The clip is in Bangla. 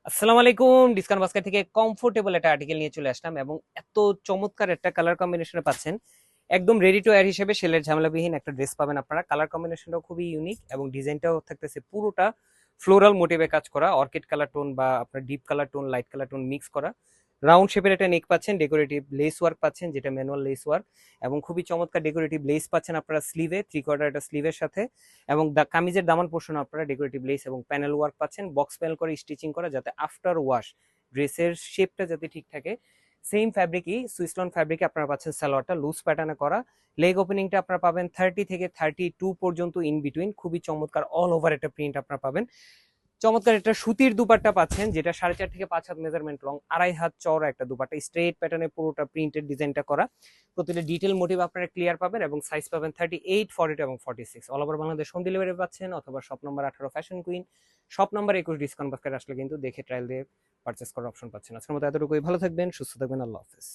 আসসালামু আলাইকুম। ডিসকাউন্ট বাস্কেট থেকে কমফোর্টেবল একটা আর্টিকেল নিয়ে চলে আসলাম এবং এত চমৎকার একটা কালার কম্বিনেশনে পাচ্ছেন। একদম রেডি টু এয়ার হিসেবে সেলের ঝামেলাবিহীন একটা ড্রেস পাবেন আপনারা। কালার কম্বিনেশনটাও খুবই ইউনিক এবং ডিজাইনটাও থাকতেছে পুরোটা ফ্লোরাল মোটিভে কাজ করা, অর্কিড কালার টোন বা আপনার deep colour tone, light colour tone mix করা। রাউন্ড শেপের একটা নেক পাচ্ছেন, ডেকোরেটিভ লেস ওয়ার্ক পাচ্ছেন যেটা ম্যানুয়াল লেস ওয়ার্ক, এবং খুবই চমৎকার ডেকোরেটিভ লেস পাচ্ছেন আপনারা স্লিভে, 3/4 একটা স্লিভের সাথে। এবং কামিজের দামান পোর্শন আপনারা ডেকোরেটিভ লেস এবং প্যানেল ওয়ার্ক পাচ্ছেন, বক্স প্যানেল করে স্টিচিং করা যাতে আফটার ওয়াশ ড্রেসের শেপটা যাতে ঠিক থাকে। সেম ফ্যাব্রিকই সুইসলন ফ্যাব্রিকে আপনারা পাচ্ছেন, সালোয়ারটা লুজ প্যাটার্নে করা। লেগ ওপেনিংটা আপনারা পাবেন 30 থেকে 32 পর্যন্ত ইন বিটুইন, খুবই চমৎকার অল ওভার একটা প্রিন্ট আপনারা পাবেন। চমৎকার একটা সুতির দুপাট্টা পাচ্ছেন যেটা 4.5 থেকে 5 হাত মেজারমেন্ট লং, 2.5 হাত চওড়া একটা দুপাট্টা, স্ট্রেট প্যাটার্নে পুরোটা প্রিন্টেড ডিজাইনটা করা। প্রতিটা ডিটেল মোটিভ আপনারা ক্লিয়ার পাবেন এবং সাইজ পাবেন 38, 42 এবং 46। All over Bangladesh home delivery পাচ্ছেন, অথবা shop number 18 fashion queen, shop number 21 discount basket আসলে কিন্তু দেখে ট্রায়াল দিয়ে পারচেস করার অপশন পাচ্ছেন। আজকের মতো এতটুকুই, ভালো থাকবেন, সুস্থ থাকবেন, আল্লাহ হাফেজ।